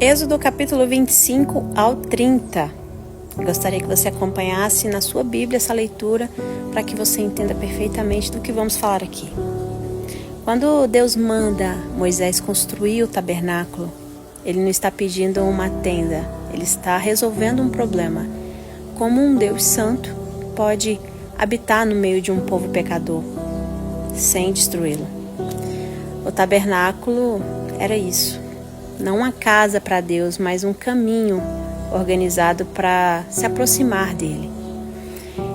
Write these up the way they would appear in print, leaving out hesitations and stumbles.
Êxodo capítulo 25 ao 30. Gostaria que você acompanhasse na sua Bíblia essa leitura para que você entenda perfeitamente do que vamos falar aqui. Quando Deus manda Moisés construir o tabernáculo, Ele não está pedindo uma tenda, Ele está resolvendo um problema. Como um Deus santo pode habitar no meio de um povo pecador, sem destruí-lo? O tabernáculo era isso. Não uma casa para Deus, mas um caminho organizado para se aproximar dele.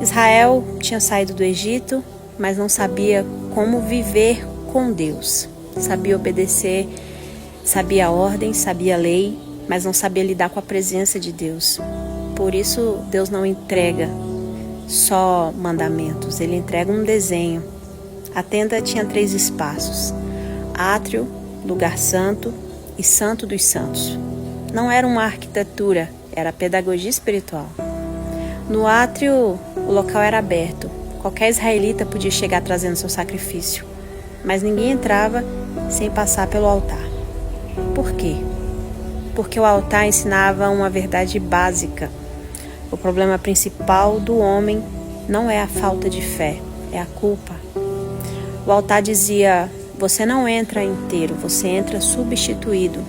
Israel tinha saído do Egito, mas não sabia como viver com Deus. Sabia obedecer, sabia a ordem, sabia a lei, mas não sabia lidar com a presença de Deus. Por isso, Deus não entrega só mandamentos, Ele entrega um desenho. A tenda tinha 3 espaços: átrio, lugar santo e santo dos santos. Não era uma arquitetura, era pedagogia espiritual. No átrio, o local era aberto. Qualquer israelita podia chegar trazendo seu sacrifício, mas ninguém entrava sem passar pelo altar. Por quê? Porque o altar ensinava uma verdade básica. O problema principal do homem não é a falta de fé, é a culpa. O altar dizia: você não entra inteiro, você entra substituído.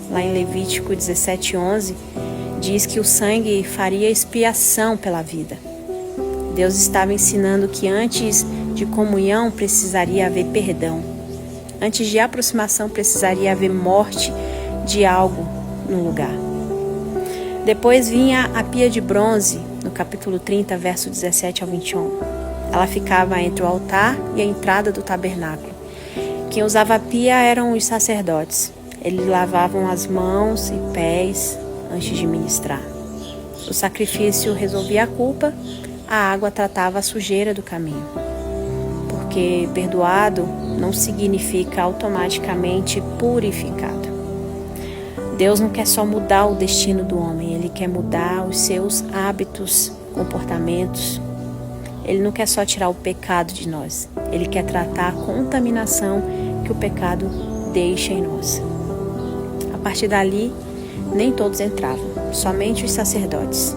Lá em Levítico 17:11, diz que o sangue faria expiação pela vida. Deus estava ensinando que antes de comunhão precisaria haver perdão. Antes de aproximação precisaria haver morte de algo no lugar. Depois vinha a pia de bronze, no capítulo 30, verso 17 ao 21. Ela ficava entre o altar e a entrada do tabernáculo. Quem usava a pia eram os sacerdotes. Eles lavavam as mãos e pés antes de ministrar. O sacrifício resolvia a culpa, a água tratava a sujeira do caminho. Porque perdoado não significa automaticamente purificado. Deus não quer só mudar o destino do homem, Ele quer mudar os seus hábitos, comportamentos. Ele não quer só tirar o pecado de nós, Ele quer tratar a contaminação que o pecado deixa em nós. A partir dali, nem todos entravam, somente os sacerdotes.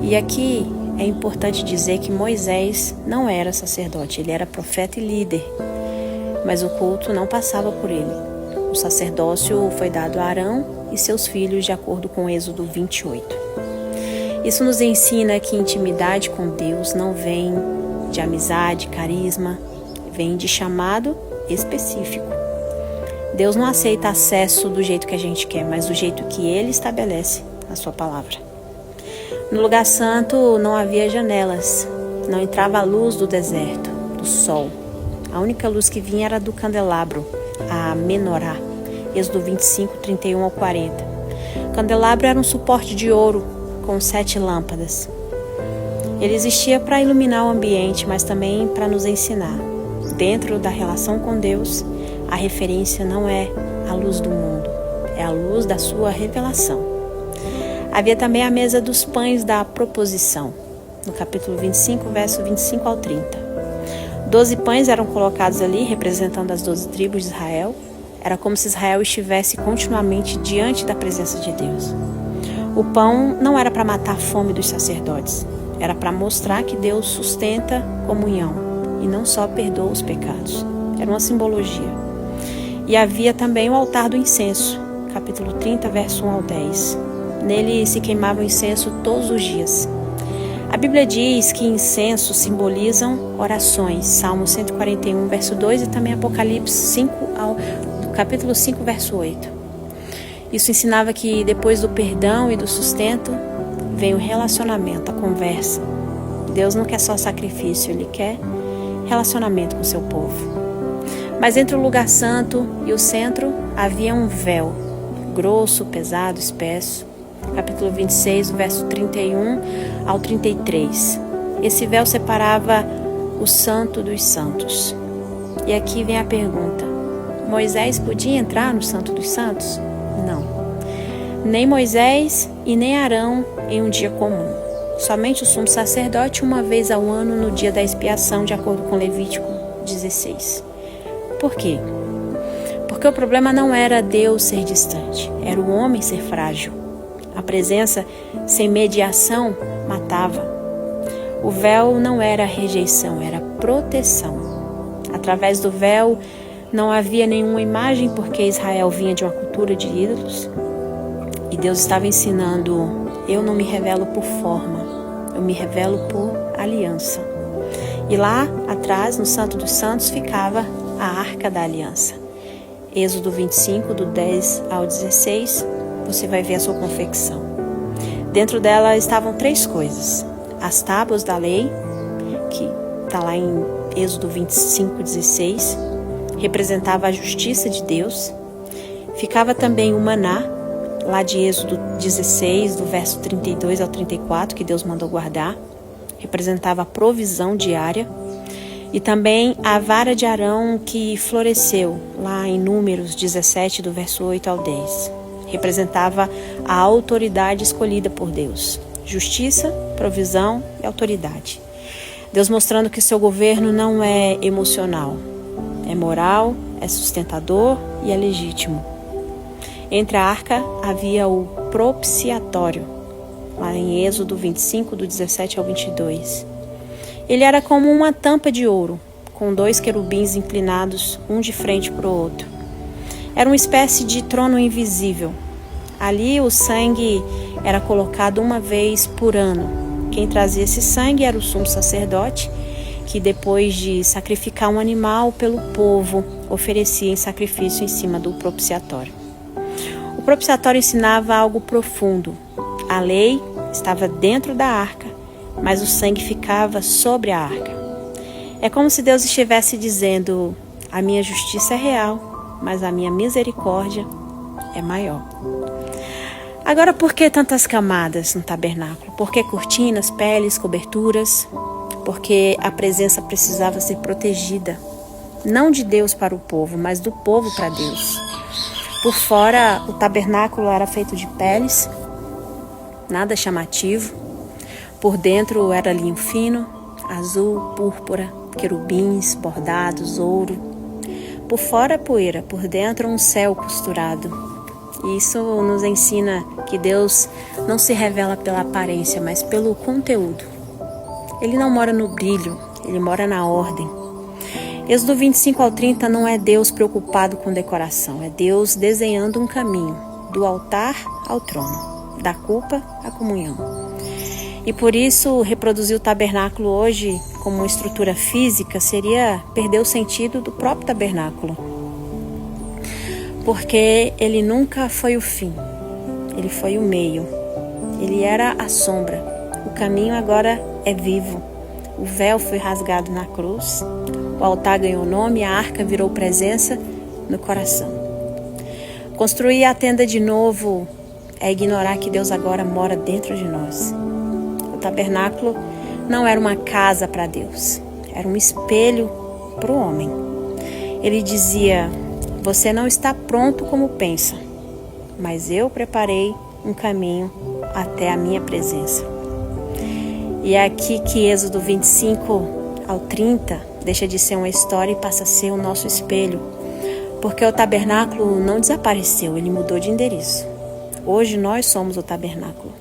E aqui é importante dizer que Moisés não era sacerdote, ele era profeta e líder, mas o culto não passava por ele. O sacerdócio foi dado a Arão e seus filhos, de acordo com Êxodo 28. Isso nos ensina que intimidade com Deus não vem de amizade, carisma, vem de chamado específico. Deus não aceita acesso do jeito que a gente quer, mas do jeito que Ele estabelece na sua palavra. No lugar santo não havia janelas, não entrava a luz do deserto, do sol. A única luz que vinha era do candelabro, a menorá, Êxodo 25, 31 ao 40. O candelabro era um suporte de ouro com 7 lâmpadas. Ele existia para iluminar o ambiente, mas também para nos ensinar. Dentro da relação com Deus, a referência não é a luz do mundo, é a luz da sua revelação. Havia também a mesa dos pães da proposição, no capítulo 25, verso 25 ao 30. 12 pães eram colocados ali, representando as 12 tribos de Israel. Era como se Israel estivesse continuamente diante da presença de Deus. O pão não era para matar a fome dos sacerdotes, era para mostrar que Deus sustenta comunhão e não só perdoa os pecados. Era uma simbologia. E havia também o altar do incenso, capítulo 30, verso 1 ao 10. Nele se queimava o incenso todos os dias. A Bíblia diz que incenso simbolizam orações, Salmo 141, verso 2 e também Apocalipse capítulo 5, verso 8. Isso ensinava que depois do perdão e do sustento, vem o relacionamento, a conversa. Deus não quer só sacrifício, Ele quer relacionamento com o seu povo. Mas entre o lugar santo e o centro havia um véu, grosso, pesado, espesso. Capítulo 26, verso 31 ao 33. Esse véu separava o santo dos santos. E aqui vem a pergunta: Moisés podia entrar no santo dos santos? Não. Nem Moisés e nem Arão em um dia comum. Somente o sumo sacerdote uma vez ao ano no dia da expiação, de acordo com Levítico 16. Por quê? Porque o problema não era Deus ser distante, era o homem ser frágil. A presença sem mediação matava. O véu não era rejeição, era proteção. Através do véu não havia nenhuma imagem, porque Israel vinha de uma cultura de ídolos. E Deus estava ensinando: eu não me revelo por forma, eu me revelo por aliança. E lá atrás, no Santo dos Santos, ficava a Arca da Aliança. Êxodo 25, do 10 ao 16, você vai ver a sua confecção. Dentro dela estavam 3 coisas: as tábuas da lei, que está lá em Êxodo 25, 16, representava a justiça de Deus. Ficava também o maná, lá de Êxodo 16, do verso 32 ao 34, que Deus mandou guardar, representava a provisão diária. E também a vara de Arão que floresceu, lá em Números 17, do verso 8 ao 10. Representava a autoridade escolhida por Deus. Justiça, provisão e autoridade. Deus mostrando que seu governo não é emocional, é moral, é sustentador e é legítimo. Entre a arca havia o propiciatório, lá em Êxodo 25, do 17 ao 22. Ele era como uma tampa de ouro, com 2 querubins inclinados, um de frente para o outro. Era uma espécie de trono invisível. Ali o sangue era colocado uma vez por ano. Quem trazia esse sangue era o sumo sacerdote, que depois de sacrificar um animal pelo povo, oferecia em sacrifício em cima do propiciatório. O propiciatório ensinava algo profundo. A lei estava dentro da arca, mas o sangue ficava sobre a arca. É como se Deus estivesse dizendo: a minha justiça é real, mas a minha misericórdia é maior. Agora, por que tantas camadas no tabernáculo? Por que cortinas, peles, coberturas? Porque a presença precisava ser protegida, não de Deus para o povo, mas do povo para Deus. Por fora, o tabernáculo era feito de peles, nada chamativo. Por dentro era linho fino, azul, púrpura, querubins, bordados, ouro. Por fora poeira, por dentro um céu costurado. E isso nos ensina que Deus não se revela pela aparência, mas pelo conteúdo. Ele não mora no brilho, ele mora na ordem. Êxodo 25 ao 30 não é Deus preocupado com decoração, é Deus desenhando um caminho, do altar ao trono, da culpa à comunhão. E por isso, reproduzir o tabernáculo hoje como uma estrutura física seria perder o sentido do próprio tabernáculo. Porque ele nunca foi o fim, ele foi o meio. Ele era a sombra, o caminho agora é vivo. O véu foi rasgado na cruz, o altar ganhou nome, a arca virou presença no coração. Construir a tenda de novo é ignorar que Deus agora mora dentro de nós. O tabernáculo não era uma casa para Deus, era um espelho para o homem. Ele dizia: você não está pronto como pensa, mas eu preparei um caminho até a minha presença. E é aqui que Êxodo 25 ao 30 deixa de ser uma história e passa a ser o nosso espelho, porque o tabernáculo não desapareceu, ele mudou de endereço. Hoje nós somos o tabernáculo,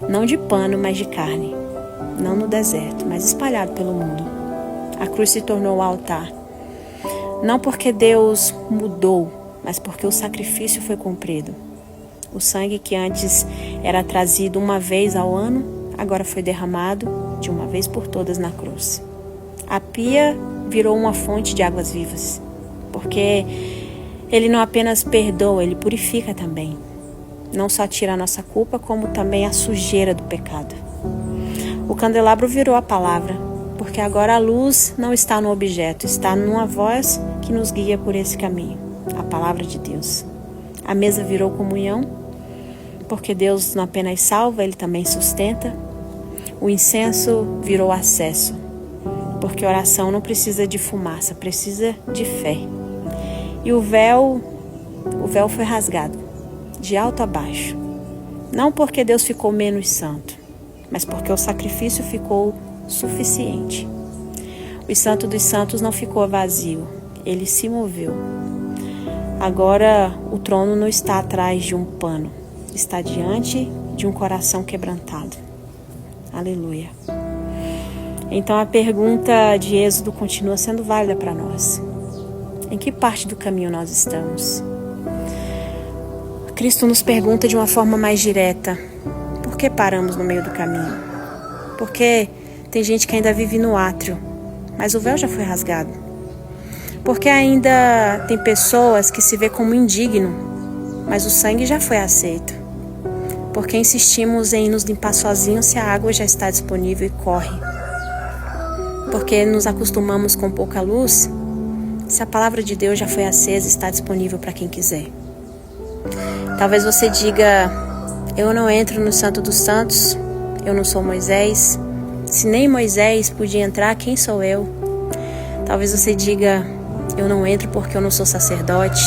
não de pano, mas de carne, não no deserto, mas espalhado pelo mundo. A cruz se tornou o altar, não porque Deus mudou, mas porque o sacrifício foi cumprido. O sangue que antes era trazido uma vez ao ano, agora foi derramado de uma vez por todas na cruz. A pia virou uma fonte de águas vivas, porque ele não apenas perdoa, ele purifica também. Não só tira a nossa culpa, como também a sujeira do pecado. O candelabro virou a palavra, porque agora a luz não está no objeto, está numa voz que nos guia por esse caminho, a palavra de Deus. A mesa virou comunhão, porque Deus não apenas salva, ele também sustenta. O incenso virou acesso, porque oração não precisa de fumaça, precisa de fé. E o véu foi rasgado, de alto a baixo. Não porque Deus ficou menos santo, mas porque o sacrifício ficou suficiente. O Santo dos Santos não ficou vazio, ele se moveu. Agora o trono não está atrás de um pano, está diante de um coração quebrantado. Aleluia. Então a pergunta de Êxodo continua sendo válida para nós. Em que parte do caminho nós estamos? Cristo nos pergunta de uma forma mais direta: por que paramos no meio do caminho? Porque tem gente que ainda vive no átrio, mas o véu já foi rasgado. Porque ainda tem pessoas que se vê como indigno, mas o sangue já foi aceito. Porque insistimos em nos limpar sozinhos se a água já está disponível e corre. Porque nos acostumamos com pouca luz, se a palavra de Deus já foi acesa e está disponível para quem quiser. Talvez você diga: eu não entro no Santo dos Santos, eu não sou Moisés. Se nem Moisés podia entrar, quem sou eu? Talvez você diga: eu não entro porque eu não sou sacerdote,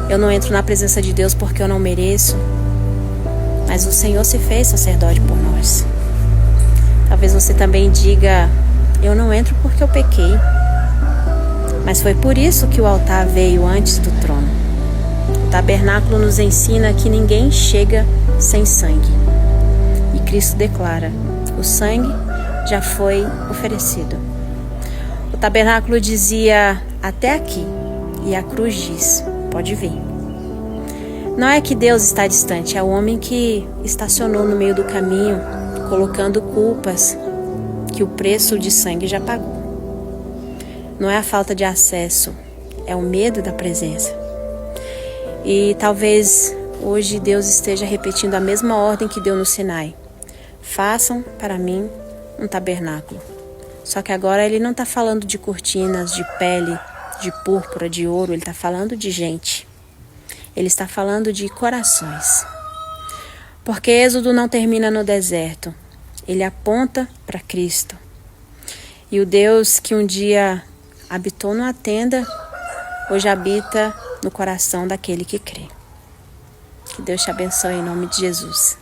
eu não entro na presença de Deus porque eu não mereço. Mas o Senhor se fez sacerdote por nós. Talvez você também diga: eu não entro porque eu pequei. Mas foi por isso que o altar veio antes do trono. O tabernáculo nos ensina que ninguém chega sem sangue. E Cristo declara: o sangue já foi oferecido. O tabernáculo dizia: até aqui. E a cruz diz: pode vir. Não é que Deus está distante, é o homem que estacionou no meio do caminho, colocando culpas que o preço de sangue já pagou. Não é a falta de acesso, é o medo da presença. E talvez hoje Deus esteja repetindo a mesma ordem que deu no Sinai: façam para mim um tabernáculo. Só que agora ele não está falando de cortinas, de pele, de púrpura, de ouro. Ele está falando de gente. Ele está falando de corações. Porque Êxodo não termina no deserto. Ele aponta para Cristo. E o Deus que um dia habitou numa tenda, hoje habita no coração daquele que crê. Que Deus te abençoe em nome de Jesus.